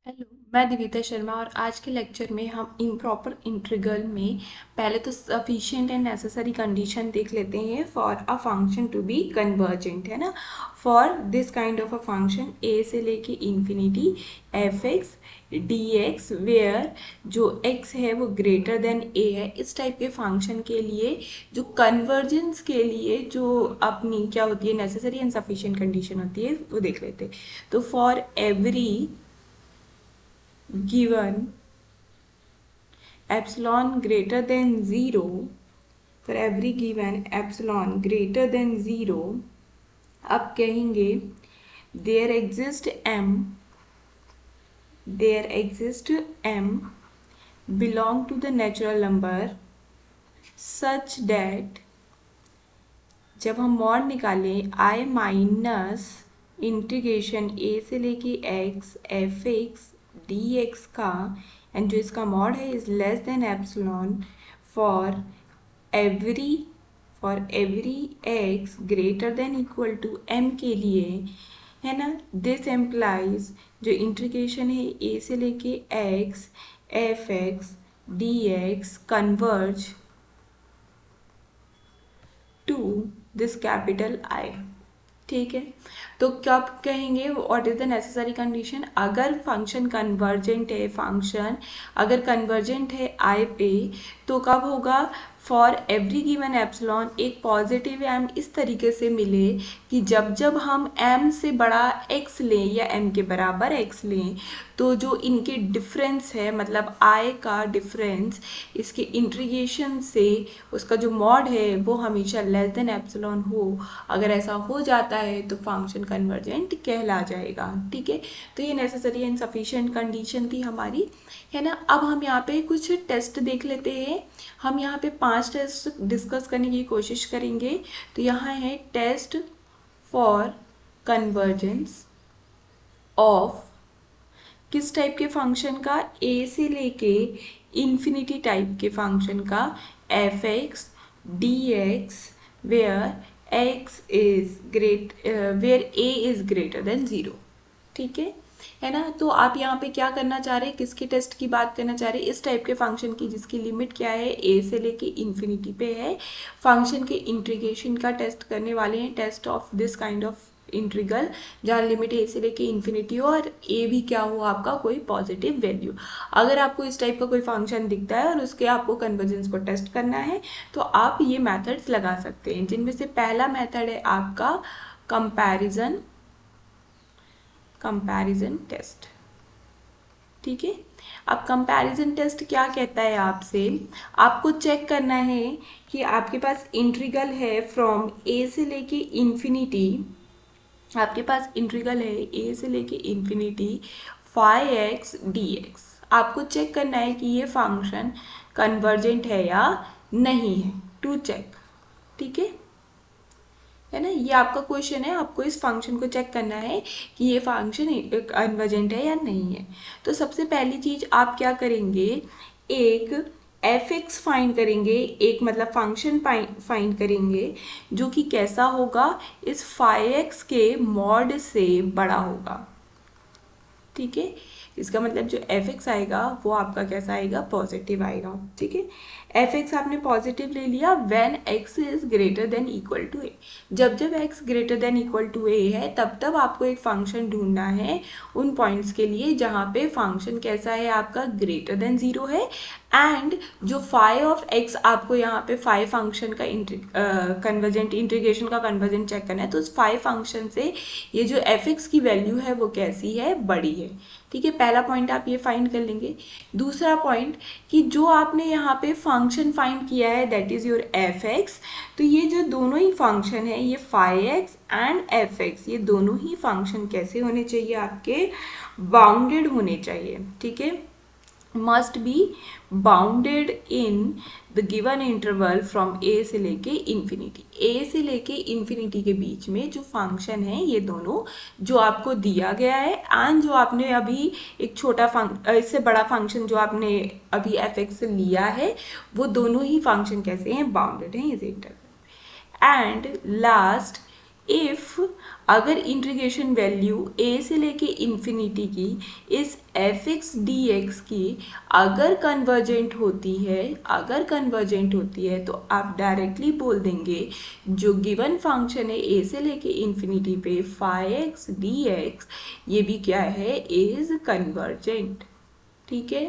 Hello, मैं दिविता शर्मा और आज के लेक्चर में हम इम्प्रॉपर इंटीग्रल में पहले तो सफिशिएंट एंड नेसेसरी कंडीशन देख लेते हैं for a function to be convergent, है ना। For this kind of a function a से लेके infinity f x d x where जो x है वो ग्रेटर देन a है, इस टाइप के फंक्शन के लिए जो कन्वर्जेंस के लिए जो अपनी क्या होती है नेसेसरी एंड सफिशिएंट कंडीशन होती है वो देख लेते हैं। तो for every given epsilon greater than 0, for every given epsilon greater than 0, अब कहेंगे there exist m belong to the natural number such that जब हम मॉड निकालें i माइनस इंटीग्रेशन a से लेके x f x d x का and जो इसका मॉड है is less than epsilon for every x greater than equal to m के लिए, है ना। दिस एम्प्लाइज जो इंटीग्रेशन है a से लेके x f x d x converge to this capital I, ठीक है। तो कब कहेंगे what is the necessary condition, अगर फंक्शन कन्वर्जेंट है, फंक्शन अगर कन्वर्जेंट है I पे तो कब होगा, फॉर एवरी गिवन एप्सिलॉन एक पॉजिटिव m इस तरीके से मिले कि जब जब हम m से बड़ा x लें या m के बराबर x लें तो जो इनके डिफरेंस है मतलब I का डिफरेंस इसके इंटीग्रेशन से उसका जो मॉड है वो हमेशा लेस देन एप्सिलॉन हो। अगर ऐसा हो जाता है तो फंक्शन कन्वर्जेंट कहला जाएगा, ठीक है। तो ये नेसेसरी एंड सफिशिएंट कंडीशन थी हमारी, है ना। अब हम यहाँ पे कुछ टेस्ट देख लेते हैं। हम यहाँ पे 5 टेस्ट डिस्कस करने की कोशिश करेंगे। तो यहाँ है टेस्ट फॉर कन्वर्जेंस ऑफ किस टाइप के फंक्शन का, a से लेके इन्फिनिटी टाइप के फंक्शन का f x d x where x is where a is greater than 0, ठीक है ना। तो आप यहाँ पे क्या करना चाह रहे हैं, किसके टेस्ट की बात करना चाह रहे हैं, इस टाइप के फंक्शन की जिसकी लिमिट क्या है a से लेके इन्फिनिटी पे है, फंक्शन के इंटीग्रेशन का टेस्ट करने वाले हैं। Test of this kind of integral जहाँ लिमिट a से लेके इन्फिनिटी हो और a भी क्या हो आपका कोई पॉजिटिव वैल्यू। अगर आपको इस टाइप का कोई फंक्शन दिखता है और उसके आपको कन्वर्जेंस को टेस्ट करना है तो आप ये मेथड्स लगा सकते हैं, जिनमें से पहला मेथड है आपका कंपैरिजन टेस्ट, ठीक है। अब कंपैरिजन टेस्ट क्या कहता है आपसे, आपको चेक करना है कि आपके पास इंटीग्रल है फ्रॉम a से लेके इन्फिनिटी, आपके पास इंटीग्रल है a से लेके infinity phi x d x. आपको चेक करना है कि ये फंक्शन कन्वर्जेंट है या नहीं है, टू चेक, ठीक है ना। ये आपका क्वेश्चन है, आपको इस फंक्शन को चेक करना है कि ये फंक्शन कन्वर्जेंट है या नहीं है। तो सबसे पहली चीज आप क्या करेंगे, एक एफ एक्स फाइंड करेंगे, एक मतलब फंक्शन फाइंड करेंगे जो कि कैसा होगा, इस फाई एक्स के मॉड से बड़ा होगा, ठीक है। इसका मतलब जो एफ एक्स आएगा वो आपका कैसा आएगा, पॉजिटिव आएगा, ठीक है। एफ एक्स आपने पॉजिटिव ले लिया when x is greater than equal to a. जब जब x greater than equal to a है तब तब आपको एक फंक्शन ढूंढना है उन पॉइंट्स के लिए जहाँ पे फंक्शन कैसा है आपका, ग्रेटर देन 0 है एंड जो फाई ऑफ एक्स आपको यहाँ पे फाई फंक्शन का कन्वर्जेंट इंटीग्रेशन का कन्वर्जेंट चेक करना है। तो उस फाई फंक्शन से ये जो एफ एक्स की वैल्यू है वो कैसी है, बड़ी है, ठीक है। पहला पॉइंट आप ये फाइंड कर लेंगे। दूसरा पॉइंट कि जो आपने यहाँ पे फंक्शन फाइंड किया है that is your f x, तो ये जो दोनों ही फंक्शन है ये phi x and f x, ये दोनों ही फंक्शन कैसे होने चाहिए आपके, बाउंडेड होने चाहिए, ठीक है। Must be bounded in the given interval from a से लेके इन्फिनिटी। a से लेके इन्फिनिटी के बीच में जो फंक्शन है ये दोनों जो आपको दिया गया है एंड जो आपने अभी एक छोटा इससे बड़ा फंक्शन जो आपने अभी एफ एक्स लिया है वो दोनों ही फंक्शन कैसे हैं, बाउंडेड हैं इस इंटरवल। एंड लास्ट इफ अगर इंटीग्रेशन वैल्यू a से लेके इन्फिनिटी की इस एफ एक्स डी एक्स की अगर कन्वर्जेंट होती है तो आप डायरेक्टली बोल देंगे जो गिवन फंक्शन है a से लेके इन्फिनिटी पे फाई एक्स डी एक्स ये भी क्या है, इज कन्वर्जेंट। ठीक है,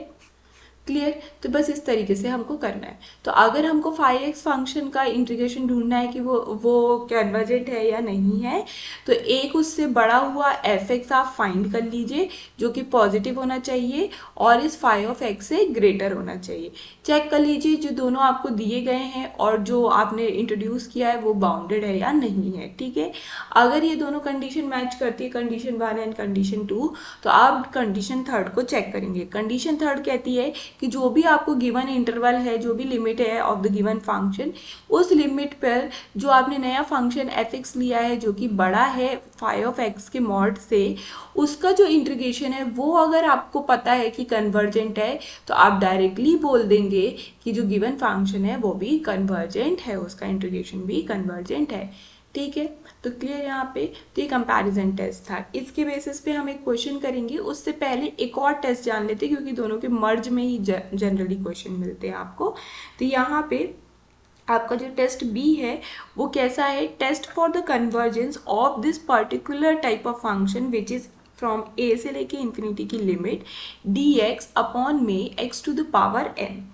क्लियर। तो बस इस तरीके से हमको करना है। तो अगर हमको फाई एक्स फंक्शन का इंटीग्रेशन ढूंढना है कि वो कन्वर्जेंट है या नहीं है, तो एक उससे बड़ा हुआ एफ एक्स आप फाइंड कर लीजिए जो कि पॉजिटिव होना चाहिए और इस फाई ऑफ एक्स से ग्रेटर होना चाहिए। चेक कर लीजिए जो दोनों आपको दिए गए हैं और जो आपने इंट्रोड्यूस किया है वो बाउंडेड है या नहीं है। ठीक है, अगर ये दोनों कंडीशन मैच करती है, कंडीशन 1 एंड कंडीशन 2, तो आप कंडीशन 3 को चेक करेंगे। कंडीशन 3 कहती है कि जो भी आपको गिवन इंटरवल है, जो भी लिमिट है ऑफ द गिवन फंक्शन, उस लिमिट पर जो आपने नया फंक्शन एफ एक्स लिया है जो कि बड़ा है फाई ऑफ एक्स के मॉड से, उसका जो इंटीग्रेशन है वो अगर आपको पता है कि कन्वर्जेंट है तो आप डायरेक्टली बोल देंगे कि जो गिवन फंक्शन है वो भी कन्वर्जेंट है, उसका इंटीग्रेशन भी कन्वर्जेंट है। ठीक है, तो क्लियर यहाँ पे। तो ये कंपैरिजन टेस्ट था, इसके बेसिस पे हम एक क्वेश्चन करेंगे। उससे पहले एक और टेस्ट जान लेते हैं क्योंकि दोनों के मर्ज में ही जनरली क्वेश्चन मिलते हैं आपको। तो यहाँ पे आपका जो टेस्ट बी है वो कैसा है, test for the convergence of this particular type of function which is from a से लेके इन्फिनिटी की लिमिट डी एक्स अपॉन में x to the power n.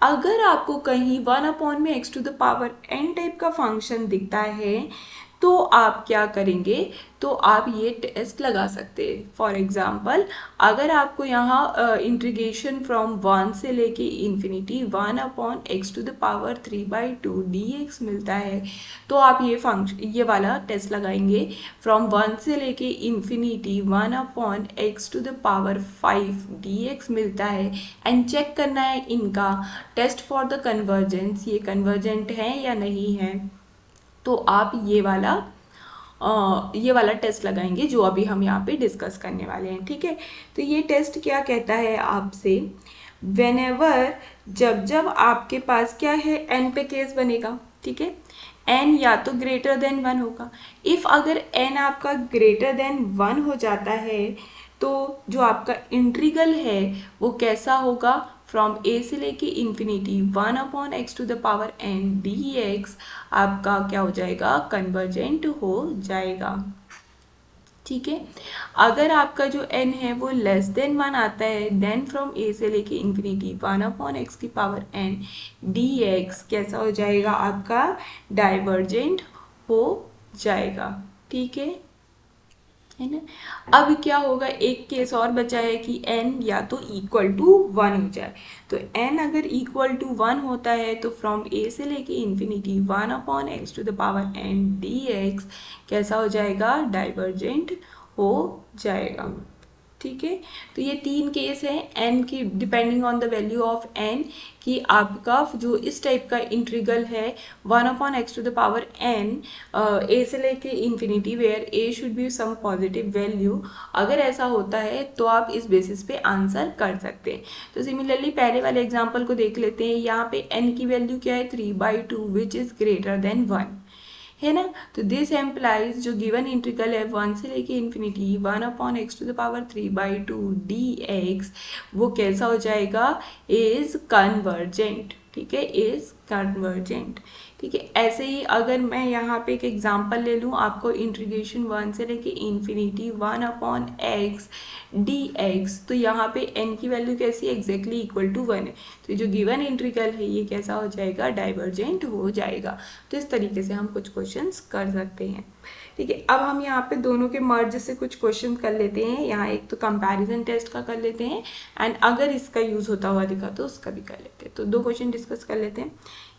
अगर आपको कहीं 1 अपॉन में x to the power n type का function दिखता है तो आप क्या करेंगे, तो आप ये टेस्ट लगा सकते हैं। फॉर एग्जाम्पल अगर आपको यहाँ इंटीग्रेशन फ्रॉम 1 से लेके infinity 1 upon x to the power 3/2 dx मिलता है तो आप ये वाला टेस्ट लगाएंगे। फ्रॉम 1 से लेके infinity 1 upon x to the power 5 dx मिलता है एंड चेक करना है इनका टेस्ट फॉर द कन्वर्जेंस, ये कन्वर्जेंट है या नहीं है। तो आप ये वाला टेस्ट लगाएंगे जो अभी हम यहाँ पे डिस्कस करने वाले हैं। ठीक है, तो ये टेस्ट क्या कहता है आपसे, व्हेनेवर जब आपके पास क्या है एन पे केस बनेगा। ठीक है, एन या तो ग्रेटर देन 1 होगा। इफ़ अगर एन आपका ग्रेटर देन 1 हो जाता है तो जो आपका इंटीग्रल है वो कैसा होगा, फ्रॉम ए से लेके infinity 1 upon x to the power n d x आपका क्या हो जाएगा, कन्वर्जेंट हो जाएगा। ठीक है, अगर आपका जो n है वो लेस देन 1 आता है देन फ्रॉम ए से लेके इन्फिनिटी 1 अपॉन एक्स की पावर n डी एक्स कैसा हो जाएगा, आपका डाइवर्जेंट हो जाएगा। ठीक है ना। अब क्या होगा, एक केस और बचा है कि n या तो इक्वल टू 1 हो जाए। तो n अगर इक्वल टू 1 होता है तो फ्रॉम a से लेके infinity 1 upon x to the power n d x कैसा हो जाएगा, डाइवर्जेंट हो जाएगा। ठीक है, तो ये 3 केस है n की depending on the value of n कि आपका जो इस टाइप का इंटीग्रल है 1 upon x to the power n a से लेके infinity where a should be some positive value, अगर ऐसा होता है तो आप इस बेसिस पे आंसर कर सकते हैं। तो सिमिलरली पहले वाले एग्जाम्पल को देख लेते हैं। यहाँ पे n की वैल्यू क्या है, 3/2 विच इज़ ग्रेटर देन 1 है ना। तो दिस एम्प्लाइज जो गिवन इंटीग्रल है 1 से लेके infinity 1 upon x to the power 3/2 dx वो कैसा हो जाएगा, इज कन्वर्जेंट। ठीक है, इज कन्वर्जेंट। ठीक है, ऐसे ही अगर मैं यहाँ पे एक एग्जांपल ले लूँ, आपको इंटीग्रेशन 1 से लेके इन्फिनिटी 1 अपॉन एक्स dx, तो यहाँ पे n की वैल्यू कैसी है, एग्जैक्टली इक्वल टू 1 है। तो जो गिवन इंटीग्रल है ये कैसा हो जाएगा, डाइवर्जेंट हो जाएगा। तो इस तरीके से हम कुछ क्वेश्चंस कर सकते हैं। ठीक है, अब हम यहाँ पे दोनों के मर्ज से कुछ क्वेश्चन कर लेते हैं। यहाँ एक तो कंपैरिजन टेस्ट का कर लेते हैं एंड अगर इसका यूज़ होता हुआ दिखा तो उसका भी कर लेते हैं। तो 2 क्वेश्चन डिस्कस कर लेते हैं।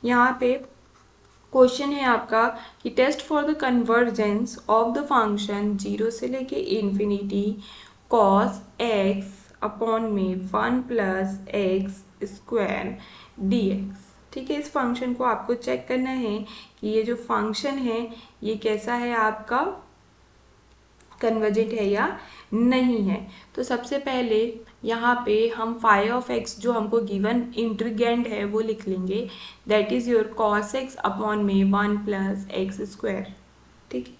यहाँ पे क्वेश्चन है आपका कि test for the convergence of the function 0 से लेके इन्फिनिटी cos x अपॉन में 1 प्लस एक्स स्क्वायर dx। ठीक है, इस फंक्शन को आपको चेक करना है कि ये जो फंक्शन है ये कैसा है, आपका कन्वर्जेंट है या नहीं है। तो सबसे पहले यहाँ पे हम फाई ऑफ एक्स जो हमको गिवन इंटीग्रेंड है वो लिख लेंगे, that is your cos x upon में 1 प्लस एक्स स्क्वायर। ठीक है,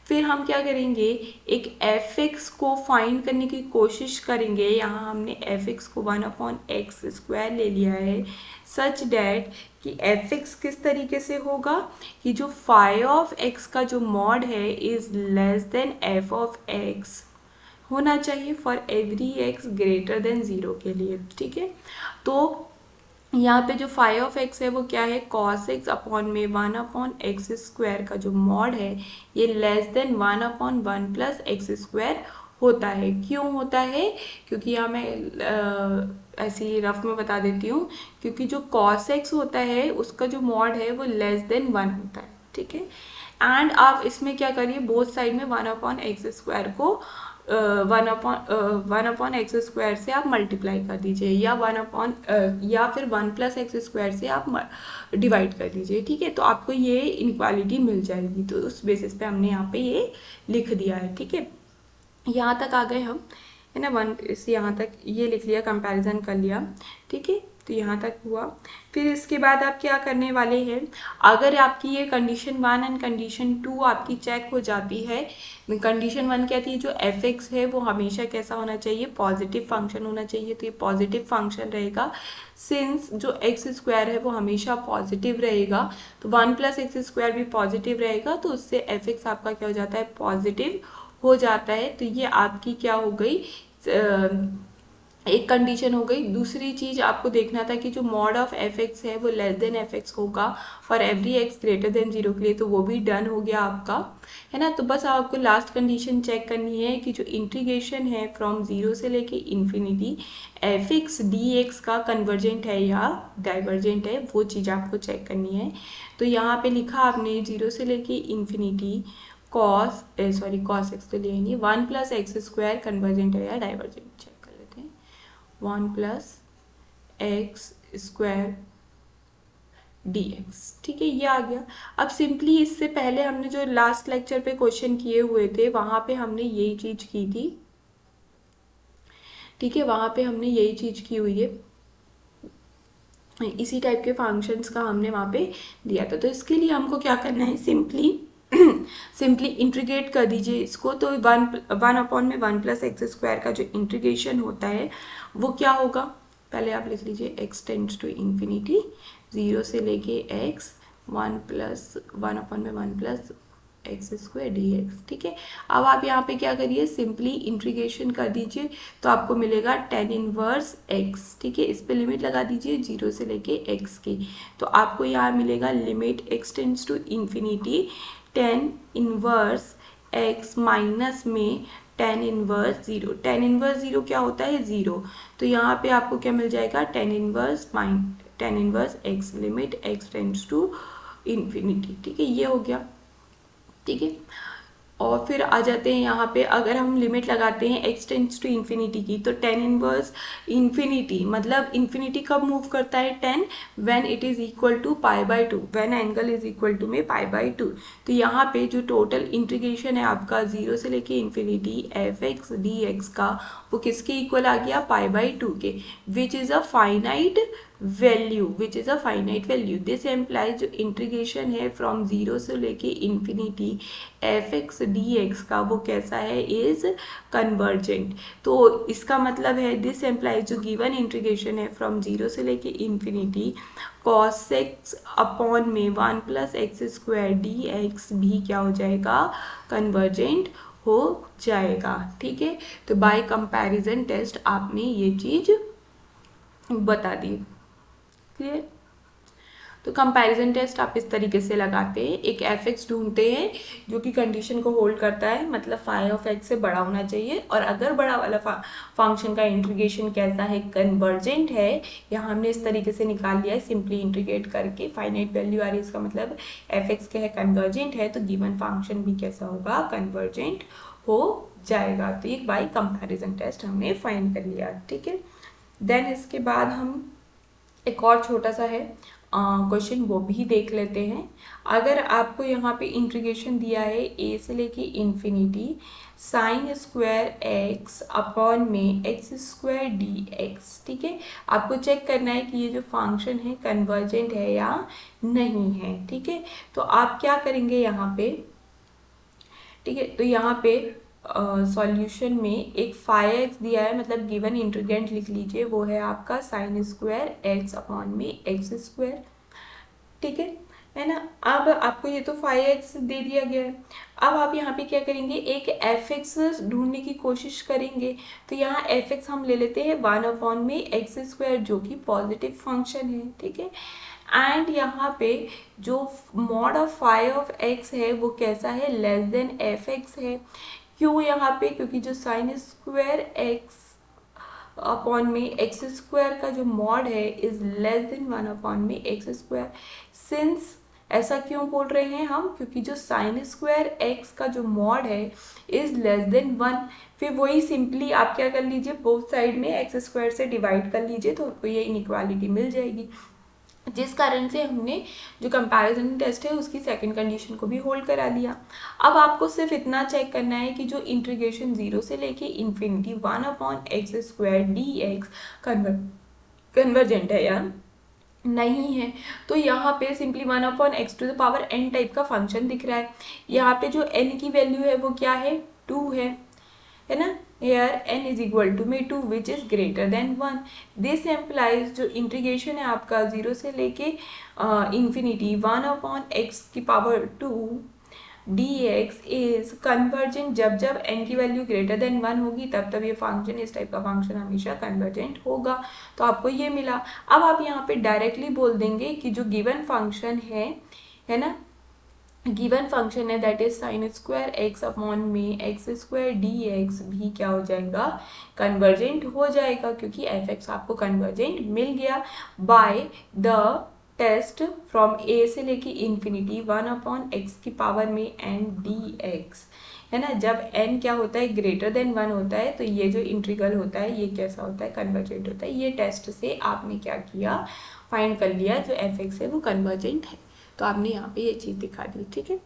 फिर हम क्या करेंगे, एक fx को फाइंड करने की कोशिश करेंगे। यहाँ हमने fx को 1/x² ले लिया है, सच डैट कि fx किस तरीके से होगा कि जो फाई ऑफ x का जो मॉड है is less then f of x होना चाहिए for every x greater than 0 के लिए। ठीक है, तो यहाँ पे जो फाई ऑफ x है वो क्या है, cos x अपॉन में 1/x² का जो मॉड है ये लेस देन 1/1 प्लस x² होता है। क्यों होता है, क्योंकि यहाँ मैं ऐसे ही रफ में बता देती हूँ, क्योंकि जो cos x होता है उसका जो मॉड है वो लेस देन 1 होता है। ठीक है, एंड आप इसमें क्या करिए, बोथ साइड में 1/x² को 1/x² से आप मल्टीप्लाई कर दीजिए, या या फिर 1+x² से आप डिवाइड कर दीजिए। ठीक है, तो आपको ये इनक्वालिटी मिल जाएगी। तो उस बेसिस पे हमने यहाँ पे ये लिख दिया है। ठीक है, यहाँ तक आ गए हम, है ना, यहाँ तक ये लिख लिया, कंपैरिजन कर लिया। ठीक है, तो यहाँ तक हुआ। फिर इसके बाद आप क्या करने वाले हैं, अगर आपकी ये कंडीशन 1 एंड कंडीशन 2 आपकी चेक हो जाती है, कंडीशन 1 कहती है जो f(x) है वो हमेशा कैसा होना चाहिए, पॉजिटिव फंक्शन होना चाहिए। तो ये पॉजिटिव फंक्शन रहेगा, सिंस जो x² है वो हमेशा पॉजिटिव रहेगा, तो 1+x² भी पॉजिटिव रहेगा, तो उससे f(x) आपका क्या हो जाता है, पॉजिटिव हो जाता है। तो ये आपकी क्या हो गई, एक कंडीशन हो गई। दूसरी चीज़ आपको देखना था कि जो मॉड ऑफ f(x) है वो लेस देन f(x) होगा for every x greater than 0 के लिए, तो वो भी डन हो गया आपका, है ना। तो बस आपको लास्ट कंडीशन चेक करनी है कि जो इंटीग्रेशन है फ्रॉम 0 से लेके इन्फिनिटी f(x) dx का कन्वर्जेंट है या डाइवर्जेंट है, वो चीज़ आपको चेक करनी है। तो यहाँ पे लिखा आपने 0 से लेके इन्फिनिटी cos x तो लिया नहीं, 1+x² कन्वर्जेंट है या डाइवर्जेंट, चेक कर लेते हैं। 1+x² dx, ठीक है, ये आ गया। अब सिंपली इससे पहले हमने जो लास्ट लेक्चर पे क्वेश्चन किए हुए थे वहाँ पे हमने यही चीज़ की थी। ठीक है, वहाँ पे हमने यही चीज़ की हुई है, इसी टाइप के फंक्शंस का हमने वहाँ पे दिया था। तो इसके लिए हमको क्या करना है, सिंपली इंटीग्रेट कर दीजिए इसको। तो 1/1+x² का जो इंटीग्रेशन होता है वो क्या होगा, पहले आप लिख लीजिए x टेंड्स टू इन्फिनिटी 0 से लेके x 1/1+x² dx। ठीक है, अब आप यहाँ पे क्या करिए, सिंपली इंटीग्रेशन कर दीजिए, तो आपको मिलेगा tan इनवर्स x। ठीक है, इस पे लिमिट लगा दीजिए 0 से लेके x की, तो आपको यहाँ मिलेगा limit x tends to infinity tan inverse x minus में tan इनवर्स 0। tan इनवर्स 0 क्या होता है, 0। तो यहाँ पे आपको क्या मिल जाएगा, tan inverse x limit x tends to infinity. ठीक है, ये हो गया। ठीक है, और फिर आ जाते हैं यहाँ पे, अगर हम लिमिट लगाते हैं x टेंड्स टू इन्फिनिटी की, तो tan इनवर्स इन्फिनिटी, मतलब इन्फिनिटी कब मूव करता है, tan when it is equal to π/2, when angle is equal to में π/2। तो यहाँ पे जो टोटल इंटीग्रेशन है आपका 0 से लेके इन्फिनिटी f(x) dx का, वो किसके इक्वल आ गया, π/2 के, which is a finite value, this implies जो इंटीग्रेशन है फ्रॉम 0 से लेके इन्फिनिटी f(x) dx का, वो कैसा है, इज कन्वर्जेंट। तो इसका मतलब है दिस एम्प्लाइज जो गिवन इंटीग्रेशन है फ्रॉम 0 से लेके इन्फिनिटी cos x अपॉन में 1+x² dx भी क्या हो जाएगा, कन्वर्जेंट हो जाएगा। ठीक है, तो बाय कंपैरिजन टेस्ट आपने ये चीज बता दी। क्लियर, तो कंपैरिजन टेस्ट आप इस तरीके से लगाते हैं, एक f(x) ढूंढते हैं जो कि कंडीशन को होल्ड करता है, मतलब फाई ऑफ x से बड़ा होना चाहिए, और अगर बड़ा वाला फंक्शन का इंटीग्रेशन कैसा है, कन्वर्जेंट है। यहाँ हमने इस तरीके से निकाल लिया है, सिंपली इंटीग्रेट करके, फाइनाइट वैल्यू आ रही है, इसका मतलब f(x) क्या है, कन्वर्जेंट है, तो गिवन फंक्शन भी कैसा होगा, कन्वर्जेंट हो जाएगा। तो एक बाय कंपैरिजन टेस्ट हमने फाइंड कर लिया। ठीक है, देन इसके बाद हम एक और छोटा सा है क्वेश्चन, वो भी देख लेते हैं। अगर आपको यहाँ पे इंटीग्रेशन दिया है a से लेके इन्फिनिटी sin² x अपॉन में x² dx। ठीक है, आपको चेक करना है कि ये जो फंक्शन है कन्वर्जेंट है या नहीं है। ठीक है, तो आप क्या करेंगे, यहाँ पे ठीक है। तो यहाँ पे सॉल्यूशन में एक 5x दिया है, मतलब गिवन इंटीग्रेंट लिख लीजिए, वो है आपका साइन स्क्वायर x अपॉन में एक्स स्क्वायर, ठीक है ना। अब आपको ये तो 5x दे दिया गया है। अब आप यहाँ पे क्या करेंगे, एक fx ढूंढने की कोशिश करेंगे। तो यहाँ fx हम ले लेते हैं 1 अपॉन में एक्स स्क्वायर, जो कि पॉजिटिव फंक्शन है, ठीक है। एंड यहाँ पे जो mod of phi of x है वो कैसा है, लेस देन fx है। क्यों यहाँ पे, क्योंकि जो साइन स्क्वायर x अपॉन में एक्स स्क्वायर का जो मॉड है इज लेस देन 1 अपॉन में एक्स स्क्वायर। सिंस ऐसा क्यों बोल रहे हैं हम, क्योंकि जो साइन स्क्वायर एक्स का जो मॉड है इज लेस देन 1। फिर वही सिंपली आप क्या कर लीजिए, बोथ साइड में एक्स स्क्वायर से डिवाइड कर लीजिए, तो आपको ये इनइक्वालिटी मिल जाएगी। जिस कारण से हमने जो कंपैरिजन टेस्ट है उसकी सेकंड कंडीशन को भी होल्ड करा लिया। अब आपको सिर्फ इतना चेक करना है कि जो इंटीग्रेशन 0 से लेके infinity 1 upon x square d x convergent है या नहीं है। तो यहाँ पे simply 1 upon x to the power n type का फंक्शन दिख रहा है। यहाँ पे जो n की वैल्यू है वो क्या है, 2 है ना। here n is equal to में 2 which is greater than 1. this implies जो इंटीग्रेशन है आपका 0 से लेके इंफिनिटी 1 अपॉन एक्स की पावर 2 dx is कन्वर्जेंट जब n की वैल्यू ग्रेटर देन 1 होगी, तब ये फंक्शन, इस टाइप का फंक्शन हमेशा कन्वर्जेंट होगा। तो आपको ये मिला। अब आप यहाँ पे डायरेक्टली बोल देंगे कि जो गिवन फंक्शन है ना, गिवन फंक्शन है that is sine square x upon में एक्स स्क्वायर डी एक्स भी क्या हो जाएगा, कन्वर्जेंट हो जाएगा, क्योंकि एफ एक्स आपको कन्वर्जेंट मिल गया by the test from a से लेके इन्फिनिटी 1 अपॉन एक्स की पावर में एन डी एक्स, है ना। जब n क्या होता है, ग्रेटर देन 1 होता है, तो ये जो इंटीग्रल होता है ये कैसा होता है, कन्वर्जेंट होता है। ये टेस्ट से आपने क्या किया, फाइंड कर लिया जो एफ एक्स है वो कन्वर्जेंट है। तो आपने यहाँ पे ये चीज़ दिखा दी, ठीक है।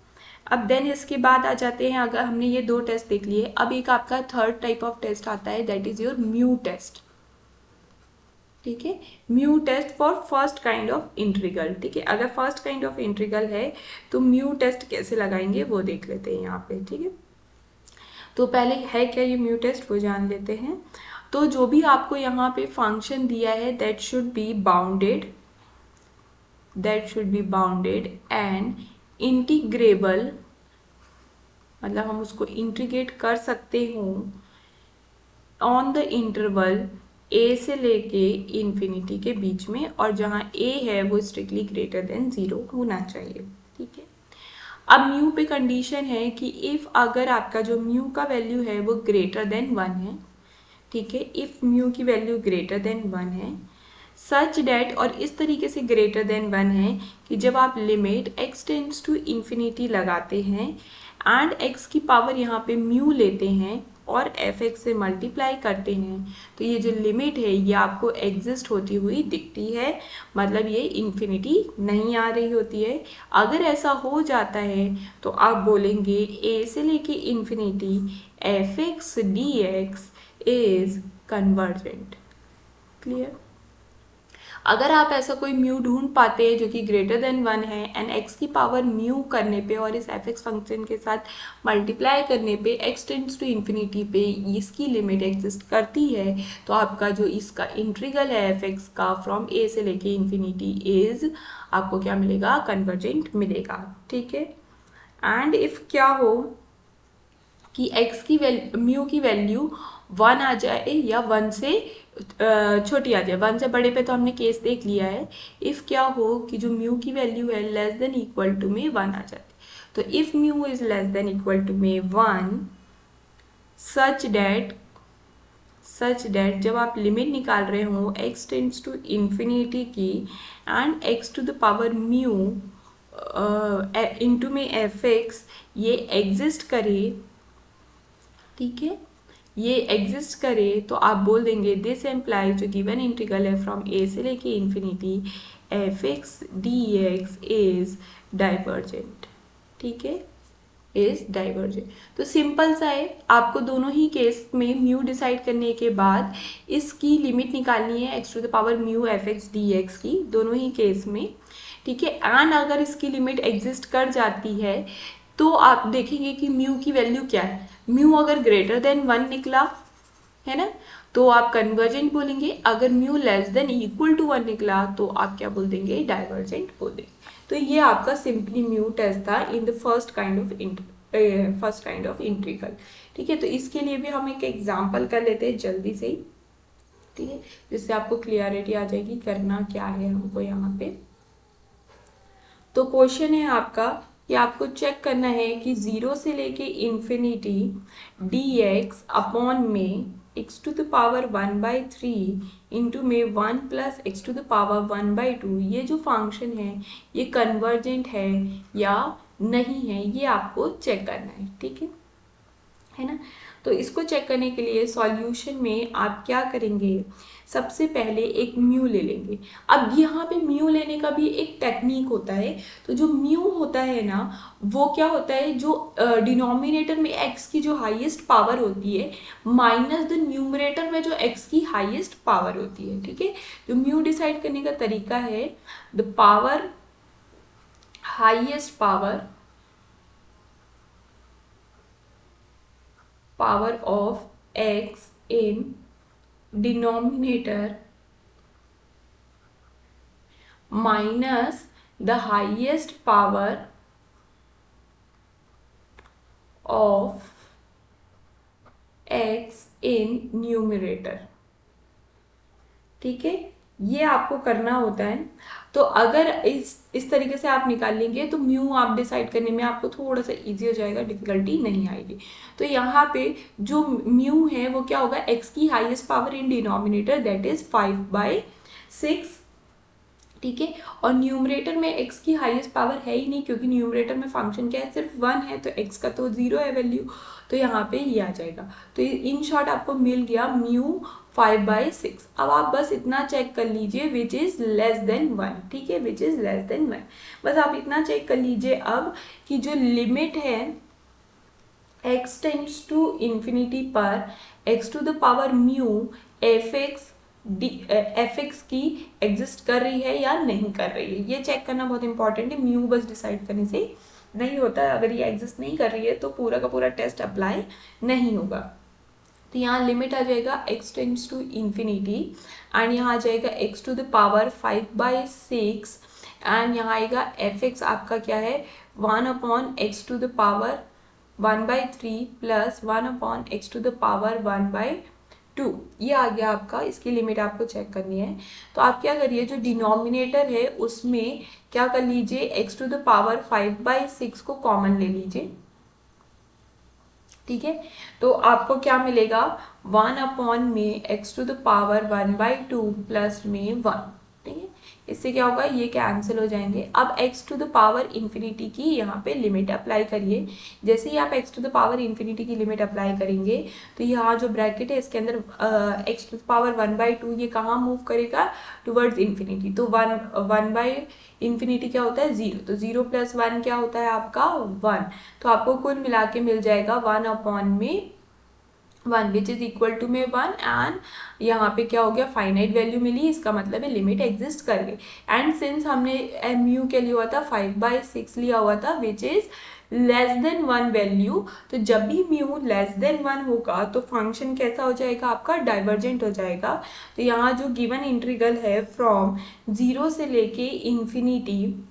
अब देन इसके बाद आ जाते हैं, अगर हमने ये 2 टेस्ट देख लिए, अब एक आपका थर्ड टाइप ऑफ टेस्ट आता है that is your mu test, ठीक है। Mu test for first kind of integral, ठीक है। अगर फर्स्ट काइंड ऑफ इंटीग्रल है तो म्यू टेस्ट कैसे लगाएंगे वो देख लेते हैं यहाँ पे, ठीक है। तो पहले है क्या ये म्यू टेस्ट, वो जान लेते हैं। तो जो भी आपको यहाँ पे फंक्शन दिया है that should be bounded and integrable, मतलब हम उसको इंटीग्रेट कर सकते हो ऑन द इंटरवल a से लेके इन्फिनिटी के बीच में, और जहाँ a है वो स्ट्रिक्टली ग्रेटर देन 0 होना चाहिए, ठीक है। अब म्यू पे कंडीशन है कि इफ़ अगर आपका जो म्यू का वैल्यू है वो ग्रेटर देन 1 है, ठीक है, इफ़ म्यू की वैल्यू ग्रेटर देन 1 है सच डैट, और इस तरीके से ग्रेटर देन 1 है कि जब आप limit x tends to infinity लगाते हैं एंड x की पावर यहाँ पे म्यू लेते हैं और f(x) से मल्टीप्लाई करते हैं, तो ये जो लिमिट है ये आपको एग्जिस्ट होती हुई दिखती है, मतलब ये इन्फिनिटी नहीं आ रही होती है। अगर ऐसा हो जाता है तो आप बोलेंगे a से लेके infinity f(x) dx is convergent. Clear. अगर आप ऐसा कोई म्यू ढूंढ पाते हैं जो कि ग्रेटर देन 1 है एंड x की पावर म्यू करने पे और इस f(x) फंक्शन के साथ मल्टीप्लाई करने पे x टेंड्स टू इन्फिनिटी पे इसकी लिमिट एग्जिस्ट करती है, तो आपका जो इसका इंटीग्रल है f(x) का फ्रॉम a से लेके इन्फिनिटी इज आपको क्या मिलेगा, कन्वर्जेंट मिलेगा, ठीक है। एंड इफ क्या हो कि x की म्यू की वैल्यू 1 आ जाए या 1 से छोटी आ जाए, 1 से बड़े पे तो हमने केस देख लिया है। इफ़ क्या हो कि जो म्यू की वैल्यू है लेस देन इक्वल टू में 1 आ जाती, तो if mu is less than equal to में 1 सच डैट जब आप लिमिट निकाल रहे हो x टेंड्स टू इन्फिनिटी की and x to the power mu into में f(x) ये एग्जिस्ट करे, ठीक है, ये एग्जिस्ट करे, तो आप बोल देंगे दिस एम्प्लाइज जो गिवन इंटीग्रल है फ्रॉम a से लेके infinity f(x) dx is divergent, ठीक है, इज डाइवर्जेंट। तो सिंपल सा है, आपको दोनों ही केस में म्यू डिसाइड करने के बाद इसकी लिमिट निकालनी है x to the power mu f(x) dx की, दोनों ही केस में, ठीक है। एंड अगर इसकी लिमिट एग्जिस्ट कर जाती है तो आप देखेंगे कि म्यू की वैल्यू क्या है। म्यू अगर ग्रेटर देन 1 निकला है ना तो आप कन्वर्जेंट बोलेंगे, अगर mu less than equal to 1 निकला तो आप क्या बोल देंगे, डाइवर्जेंट बोल देंगे। तो ये आपका सिंपली म्यू टेस्ट था in the first kind of integral. ठीक है, तो इसके लिए भी हम एक एग्जांपल कर लेते हैं जल्दी से ही, ठीक है, जिससे आपको क्लियरिटी आ जाएगी करना क्या है हमको यहाँ पे। तो क्वेश्चन है आपका कि आपको चेक करना है कि 0 से लेके इन्फिनिटी dx अपॉन में x to the power 1/3 into में 1 plus x to the power 1/2 ये जो फंक्शन है ये कन्वर्जेंट है या नहीं है, ये आपको चेक करना है। ठीक है ना। तो इसको चेक करने के लिए सॉल्यूशन में आप क्या करेंगे, सबसे पहले एक म्यू ले लेंगे। अब यहाँ पे म्यू लेने का भी एक टेक्निक होता है। तो जो म्यू होता है ना वो क्या होता है, जो डिनोमिनेटर में x की जो हाईएस्ट पावर होती है माइनस द न्यूमरेटर में जो x की हाईएस्ट पावर होती है। ठीक है, जो म्यू डिसाइड करने का तरीका है, the power highest power of x in denominator minus the highest power of x in numerator। ठीक है, ये आपको करना होता है। तो अगर इस तरीके से आप निकाल लेंगे तो म्यू आप डिसाइड करने में आपको थोड़ा सा इजी हो जाएगा, डिफिकल्टी नहीं आएगी। तो यहाँ पे जो म्यू है वो क्या होगा, x की highest power in denominator that is 5/6। ठीक है, और न्यूमरेटर में x की हाईएस्ट पावर है ही नहीं क्योंकि न्यूमरेटर में फंक्शन क्या है, सिर्फ 1 है, तो x का तो 0 है वैल्यू, तो यहाँ पे ये आ जाएगा। तो इन शॉर्ट आपको मिल गया म्यू 5/6। अब आप बस इतना चेक कर लीजिए विच इज लेस देन 1। ठीक है, विच इज लेस देन 1, बस आप इतना चेक कर लीजिए अब कि जो लिमिट है x टेंड्स टू इंफिनिटी पर x to the power mu fx की एग्जिस्ट कर रही है या नहीं कर रही है, ये चेक करना बहुत इंपॉर्टेंट है। म्यू बस डिसाइड करने से नहीं होता है, अगर ये एग्जिस्ट नहीं कर रही है तो पूरा का पूरा टेस्ट अप्लाई नहीं होगा। तो यहाँ लिमिट आ जाएगा x tends to infinity and यहाँ आ जाएगा x to the power 5/6 and यहाँ आएगा fx आपका क्या है 1/x to the power 1/3 plus 1/x to the power 1/2, ये आ गया आपका। इसकी लिमिट आपको चेक करनी है। तो आप क्या करिए, जो डिनोमिनेटर है उसमें क्या कर लीजिए, x टू द पावर 5/6 को कॉमन ले लीजिए। ठीक है, तो आपको क्या मिलेगा 1 में x to the power 1/2 plus में 1। ठीक है, इससे क्या होगा, ये कैंसिल हो जाएंगे। अब x to the power infinity की यहाँ पे लिमिट अप्लाई करिए। जैसे ही आप x to the power infinity की लिमिट अप्लाई करेंगे तो यहाँ जो ब्रैकेट है इसके अंदर x टू द पावर 1/2 ये कहाँ मूव करेगा, टुवर्ड्स इंफिनिटी। तो 1/इंफिनिटी क्या होता है 0, तो 0 + 1 क्या होता है आपका 1। तो आपको कुल मिला के मिल जाएगा 1/1 विच इज इक्वल टू में 1 एंड यहाँ पे क्या हो गया, फाइनाइट वैल्यू मिली, इसका मतलब है लिमिट एग्जिस्ट कर गई। एंड सिंस हमने म्यू के लिए हुआ था 5/6 लिया हुआ था which is less than 1 value, तो जब भी म्यू लेस देन 1 होगा तो फंक्शन कैसा हो जाएगा आपका, डाइवर्जेंट हो जाएगा। तो यहाँ जो गिवन इंटीग्रल है फ्रॉम 0 से लेके इंफिनिटी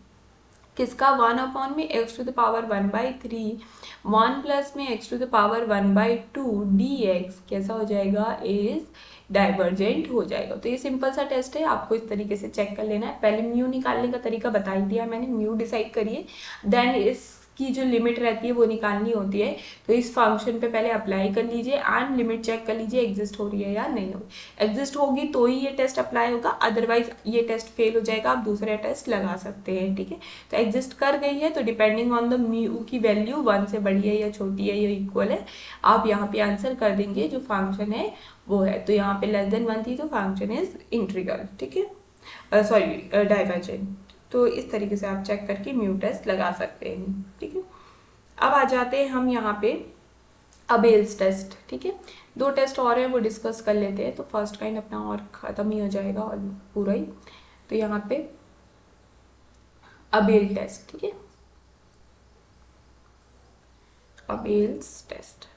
किसका 1 में x to the power 1/3 1 plus में x to the power 1/2 dx कैसा हो जाएगा, इज डाइवर्जेंट हो जाएगा। तो ये सिंपल सा टेस्ट है, आपको इस तरीके से चेक कर लेना है। पहले म्यू निकालने का तरीका बता ही दिया मैंने, म्यू डिसाइड करिए, देन इसकी जो लिमिट रहती है वो निकालनी होती है। तो इस फंक्शन पे पहले अप्लाई कर लीजिए एंड लिमिट चेक कर लीजिए एग्जिस्ट हो रही है या नहीं होगी। एग्जिस्ट होगी तो ही ये टेस्ट अप्लाई होगा, अदरवाइज ये टेस्ट फेल हो जाएगा, आप दूसरे टेस्ट लगा सकते हैं। ठीक है, तो एग्जिस्ट कर गई है तो डिपेंडिंग ऑन द म्यू की वैल्यू 1 से बड़ी है या छोटी है या इक्वल है, आप यहाँ पे आंसर कर देंगे जो फंक्शन है वो है। तो यहाँ पे लेस देन 1 थी तो फंक्शन इज इंटीग्रल। ठीक है, सॉरी डाइवर्जेंट। तो इस तरीके से आप चेक करके म्यू टेस्ट लगा सकते हैं। ठीक है, अब आ जाते हैं हम यहाँ पे अबेल्स टेस्ट। ठीक है, 2 टेस्ट और हैं वो डिस्कस कर लेते हैं, तो फर्स्ट काइंड अपना और ख़त्म ही हो जाएगा और पूरा ही। तो यहाँ पे अबेल टेस्ट, ठीक है, अबेल्स टेस्ट।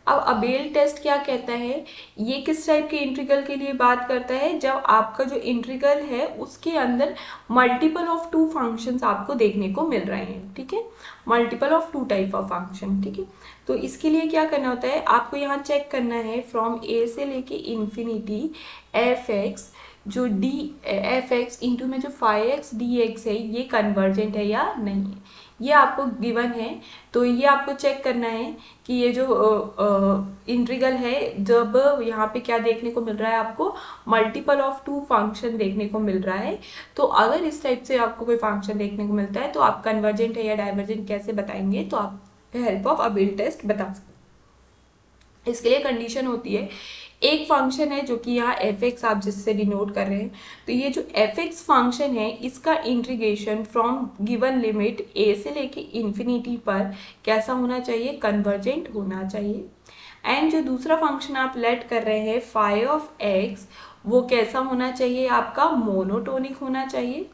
अब अबेल टेस्ट क्या कहता है, ये किस टाइप के इंटीग्रल के लिए बात करता है, जब आपका जो इंटीग्रल है उसके अंदर मल्टीपल ऑफ टू फंक्शंस आपको देखने को मिल रहे हैं, ठीक है, multiple of two type of function, ठीक है। तो इसके लिए क्या करना होता है, आपको यहाँ चेक करना है फ्रॉम ए से लेके इन्फिनिटी एफ एक्स, जो डी एफ एक्स इंटू में जो 5x dx है ये कन्वर्जेंट है या नहीं है, ये आपको गिवन है। तो ये आपको चेक करना है कि ये जो इंटीग्रल है, जब यहाँ पे क्या देखने को मिल रहा है, आपको मल्टीपल ऑफ टू फंक्शन देखने को मिल रहा है। तो अगर इस टाइप से आपको कोई फंक्शन देखने को मिलता है तो आप कन्वर्जेंट है या डाइवर्जेंट कैसे बताएंगे, तो आप हेल्प ऑफ अबेल टेस्ट बता सकते। इसके लिए कंडीशन होती है, एक फंक्शन है जो कि यहाँ एफ एक्स आप जिससे डिनोट कर रहे हैं, तो ये जो एफ एक्स फंक्शन है इसका इंटीग्रेशन फ्रॉम गिवन लिमिट ए से लेके इन्फिनिटी पर कैसा होना चाहिए, कन्वर्जेंट होना चाहिए। एंड जो दूसरा फंक्शन आप लेट कर रहे हैं फाई ऑफ एक्स, वो कैसा होना चाहिए, आपका मोनोटोनिक होना चाहिए,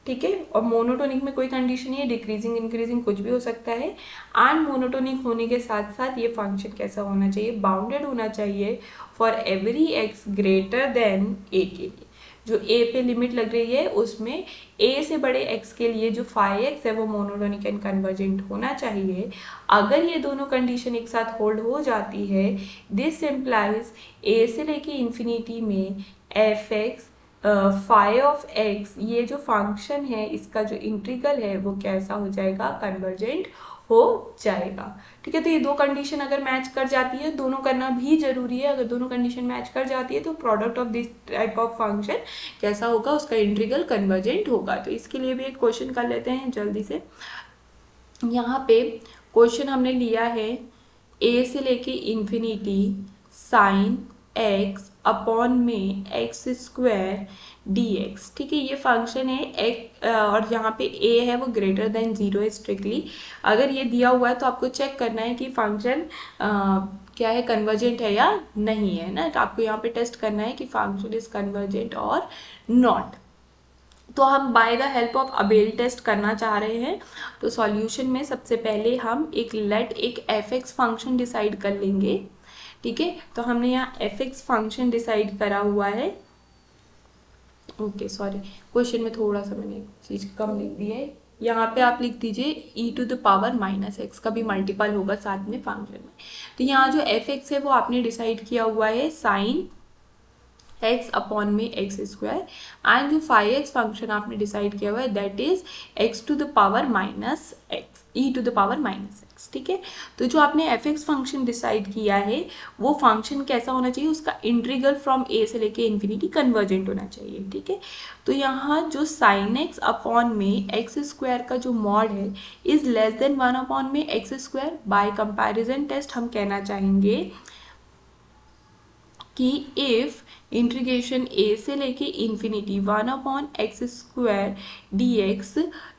ठीक है। और मोनोटोनिक में कोई कंडीशन नहीं है, डिक्रीजिंग इंक्रीजिंग कुछ भी हो सकता है। एंड मोनोटोनिक होने के साथ साथ ये फंक्शन कैसा होना चाहिए, बाउंडेड होना चाहिए for every x greater than a के लिए। जो ए पे लिमिट लग रही है उसमें ए से बड़े एक्स के लिए जो 5x है वो मोनोटोनिक एंड कन्वर्जेंट होना चाहिए। अगर ये दोनों कंडीशन एक साथ होल्ड हो जाती है, दिस इम्प्लाइज ए से लेके इन्फिनिटी में f x phi of x, ये जो फंक्शन है इसका जो इंटीग्रल है वो कैसा हो जाएगा, कन्वर्जेंट हो जाएगा, ठीक है। तो ये दो कंडीशन अगर मैच कर जाती है, दोनों करना भी जरूरी है, अगर दोनों कंडीशन मैच कर जाती है तो product of this type of function कैसा होगा, उसका इंटीग्रल कन्वर्जेंट होगा। तो इसके लिए भी एक क्वेश्चन कर लेते हैं जल्दी से। यहाँ पे क्वेश्चन हमने लिया है ए से लेके इन्फिनिटी साइन एक्स अपॉन में एक्स स्क्वायर डी एक्स, ठीक है। ये फंक्शन है एक, और यहाँ पे ए है वो ग्रेटर देन 0 है स्ट्रिक्टली। अगर ये दिया हुआ है तो आपको चेक करना है कि फंक्शन क्या है, कन्वर्जेंट है या नहीं है ना। तो आपको यहाँ पे टेस्ट करना है कि फंक्शन इज कन्वर्जेंट और नॉट। तो हम by the help of Abel test करना चाह रहे हैं। तो सॉल्यूशन में सबसे पहले हम एक एफ एक्स फंक्शन डिसाइड कर लेंगे, ठीक है। तो हमने यहाँ एफ एक्स फंक्शन डिसाइड करा हुआ है। ओके सॉरी, क्वेश्चन में थोड़ा सा मैंने चीज़ कम लिख दी है। यहाँ पे आप लिख दीजिए e to the power minus x का भी मल्टीपल होगा साथ में फंक्शन में। तो यहाँ जो एफ एक्स है वो आपने डिसाइड किया हुआ है साइन एक्स अपॉन में एक्स स्क्वायर, एंड जो 5x फंक्शन आपने डिसाइड किया हुआ है that is x to the power minus x, e to the power minus x, ठीक है। तो जो आपने एफ एक्स फंक्शन डिसाइड किया है वो फंक्शन कैसा होना चाहिए, उसका इंटीग्रल फ्रॉम ए से लेके इन्फिनिटी कन्वर्जेंट होना चाहिए, ठीक है। तो यहाँ जो साइन एक्स अपॉन में एक्स स्क्वायर का जो मॉड है इज लेस देन 1 अपॉन में x square. By comparison test हम कहना चाहेंगे कि इफ इंटीग्रेशन ए से लेके infinity 1 upon x square d x